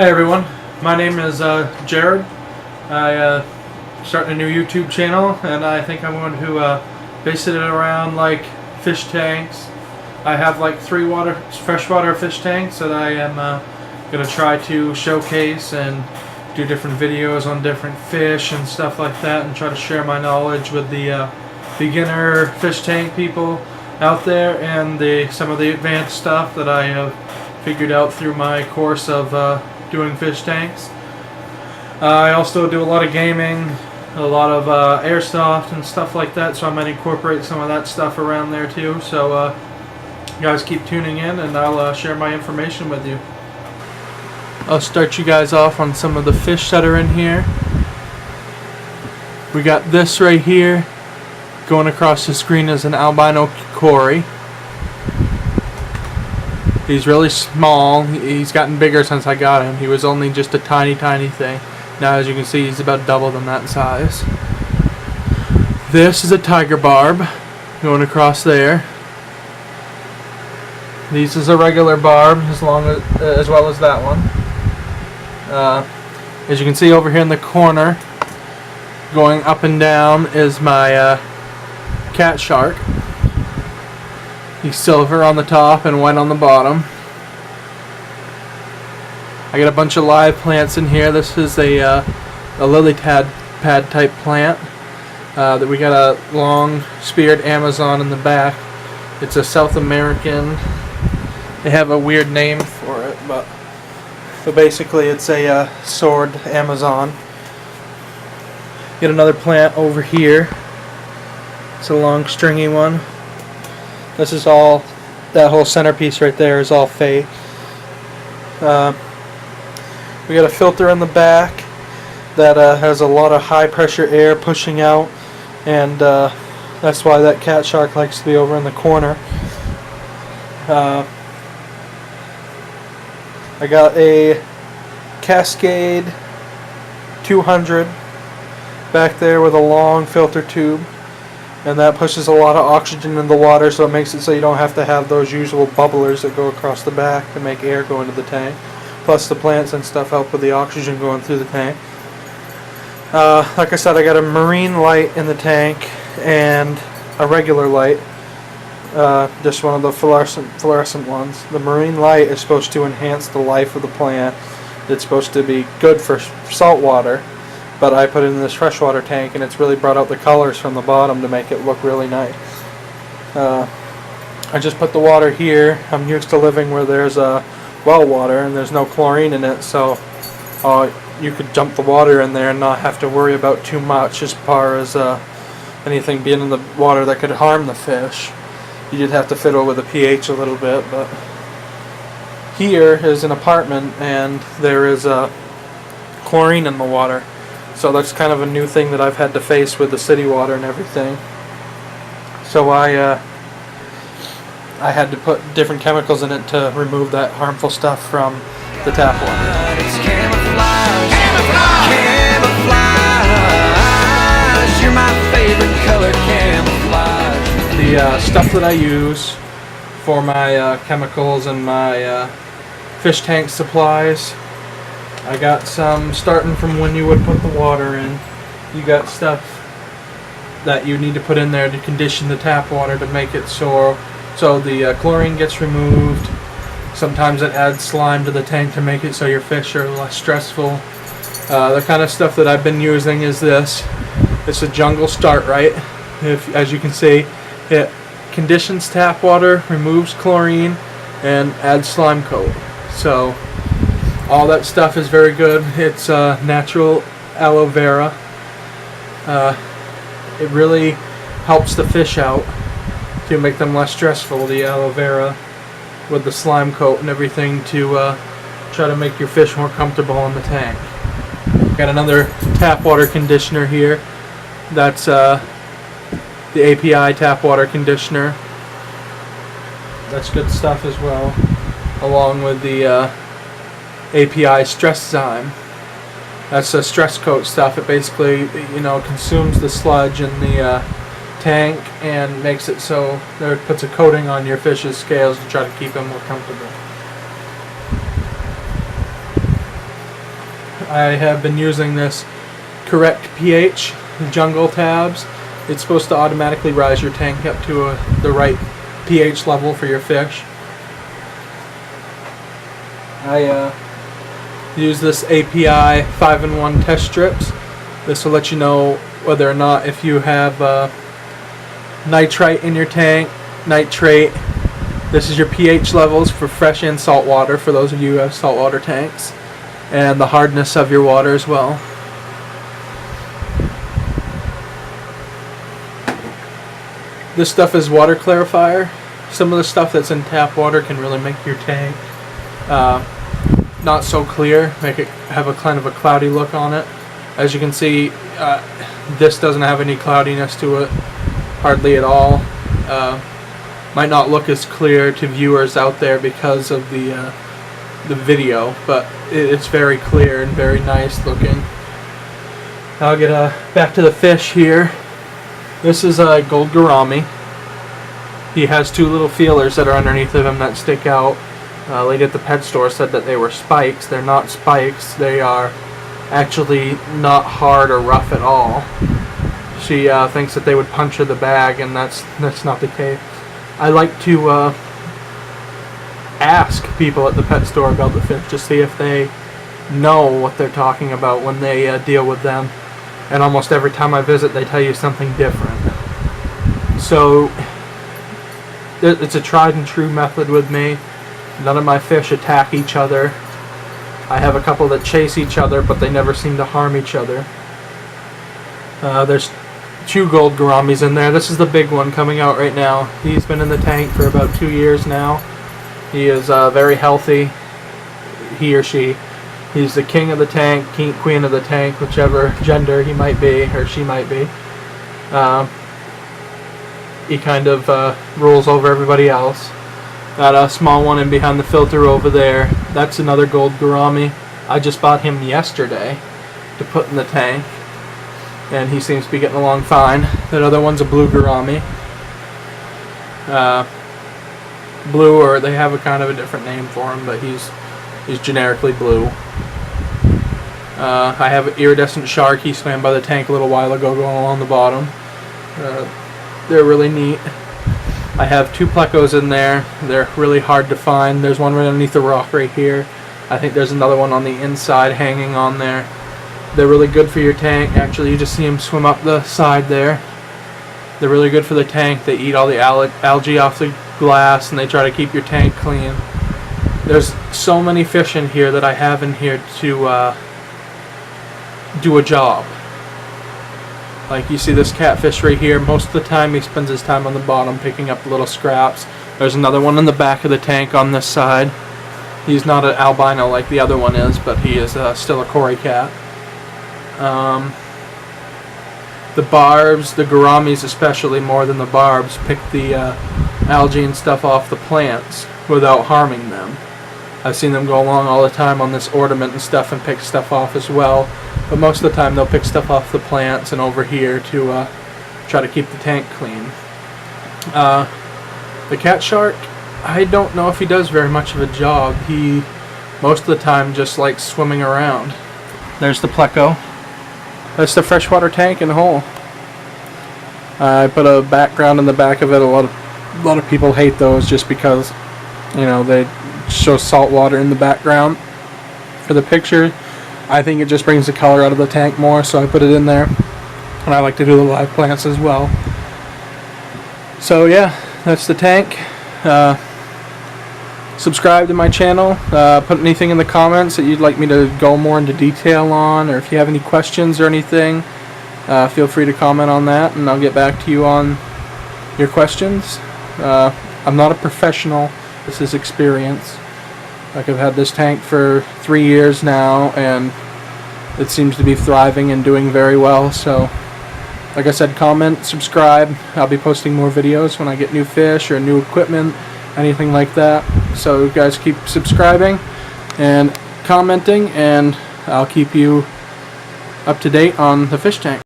Hey everyone, my name is Jared. I starting a new YouTube channel, and I think I'm going to base it around like fish tanks. I have like 3 freshwater fish tanks that I am going to try to showcase and do different videos on different fish and stuff like that, and try to share my knowledge with the beginner fish tank people out there, and some of the advanced stuff that I have figured out through my course of doing fish tanks. I also do a lot of gaming, a lot of airsoft and stuff like that, so I might incorporate some of that stuff around there too. So you guys keep tuning in, and I'll share my information with you. I'll start you guys off on some of the fish that are in here. We got this right here. Going across the screen is an albino cory. He's really small. He's gotten bigger since I got him. He was only just a tiny thing. Now, as you can see, he's about double than that size. This is a tiger barb going across there. This is a regular barb, as well as that one. As you can see over here in the corner, going up and down, is my cat shark. He's silver on the top and white on the bottom. I got a bunch of live plants in here. This is a lily pad type plant that we got a long speared Amazon in the back. It's a South American. They have a weird name for it, but basically it's a sword Amazon. Get another plant over here. It's a long stringy one. This is all, that whole centerpiece right there is all fake. We got a filter in the back that has a lot of high pressure air pushing out, and that's why that cat shark likes to be over in the corner. I got a Cascade 200 back there with a long filter tube, and that pushes a lot of oxygen in the water, so it makes it so you don't have to have those usual bubblers that go across the back to make air go into the tank. Plus the plants and stuff help with the oxygen going through the tank. Like I said, I got a marine light in the tank and a regular light, just one of the fluorescent ones. The marine light is supposed to enhance the life of the plant. It's supposed to be good for salt water, but I put it in this freshwater tank, and it's really brought out the colors from the bottom to make it look really nice. I just put the water here. I'm used to living where there's well water and there's no chlorine in it, so you could dump the water in there and not have to worry about too much as far as anything being in the water that could harm the fish. You did have to fiddle with the pH a little bit, but here is an apartment and there is chlorine in the water. So that's kind of a new thing that I've had to face with the city water and everything. So I had to put different chemicals in it to remove that harmful stuff from the tap water. It's camouflage, camouflage, you're my favorite color, camouflage. The stuff that I use for my chemicals and my fish tank supplies, I got some starting from when you would put the water in. You got stuff that you need to put in there to condition the tap water to make it so the chlorine gets removed. Sometimes it adds slime to the tank to make it so your fish are less stressful. The kind of stuff that I've been using is this. It's a Jungle Start Right. As you can see, it conditions tap water, removes chlorine, and adds slime coat. So all that stuff is very good. It's natural aloe vera. It really helps the fish out to make them less stressful, the aloe vera with the slime coat and everything, to try to make your fish more comfortable in the tank. Got another tap water conditioner here. That's the API tap water conditioner. That's good stuff as well, along with the API stress zyme. That's a stress coat stuff. It basically, consumes the sludge in the tank and makes it so it puts a coating on your fish's scales to try to keep them more comfortable. I have been using this Correct pH jungle tabs. It's supposed to automatically rise your tank up to the right pH level for your fish. I use this API 5-in-1 test strips. This will let you know whether or not if you have nitrite in your tank, nitrate. This is your pH levels for fresh and salt water for those of you who have saltwater tanks, and the hardness of your water as well. This stuff is water clarifier. Some of the stuff that's in tap water can really make your tank not so clear, make it have a kind of a cloudy look on it. As you can see, this doesn't have any cloudiness to it, hardly at all. Might not look as clear to viewers out there because of the video, but it's very clear and very nice looking. I'll get back to the fish here. This is a gold gourami. He has two little feelers that are underneath of him that stick out. A lady at the pet store said that they were spikes. They're not spikes. They are actually not hard or rough at all. She thinks that they would puncture the bag, and that's not the case. I like to ask people at the pet store about the fish to see if they know what they're talking about when they deal with them. And almost every time I visit, they tell you something different. So it's a tried and true method with me. None of my fish attack each other. I have a couple that chase each other, but they never seem to harm each other. There's two gold gouramis in there. This is the big one coming out right now. He's been in the tank for about 2 years now. He is very healthy, he or she. He's the king of the tank, queen of the tank, whichever gender he might be, or she might be. He kind of rules over everybody else. That small one in behind the filter over there, that's another gold gourami. I just bought him yesterday to put in the tank, and he seems to be getting along fine. That other one's a blue gourami. Blue, or they have a kind of a different name for him, but he's generically blue. I have an iridescent shark. He swam by the tank a little while ago going along the bottom. They're really neat. I have two plecos in there. They're really hard to find. There's one right underneath the rock right here. I think there's another one on the inside hanging on there. They're really good for your tank. Actually, you just see them swim up the side there. They're really good for the tank. They eat all the algae off the glass, and they try to keep your tank clean. There's so many fish in here that I have in here to do a job. Like you see this catfish right here. Most of the time he spends his time on the bottom picking up the little scraps. There's another one in the back of the tank on this side. He's not an albino like the other one is, but he is still a Cory cat. The barbs, the gouramis especially more than the barbs, pick the algae and stuff off the plants without harming them. I've seen them go along all the time on this ornament and stuff and pick stuff off as well, but most of the time they'll pick stuff off the plants and over here to try to keep the tank clean. The cat shark, I don't know if he does very much of a job. He most of the time just likes swimming around. There's the pleco. That's the freshwater tank and hole. I put a background in the back of it. A lot of people hate those just because, you know, they show salt water in the background for the picture. I think it just brings the color out of the tank more, so I put it in there. And I like to do the live plants as well. So yeah, that's the tank. Subscribe to my channel. Put anything in the comments that you'd like me to go more into detail on, or if you have any questions or anything, feel free to comment on that, and I'll get back to you on your questions. I'm not a professional. This is experience. Like, I've had this tank for 3 years now, and it seems to be thriving and doing very well. So, like I said, comment, subscribe. I'll be posting more videos when I get new fish or new equipment, anything like that. So you guys keep subscribing and commenting, and I'll keep you up to date on the fish tank.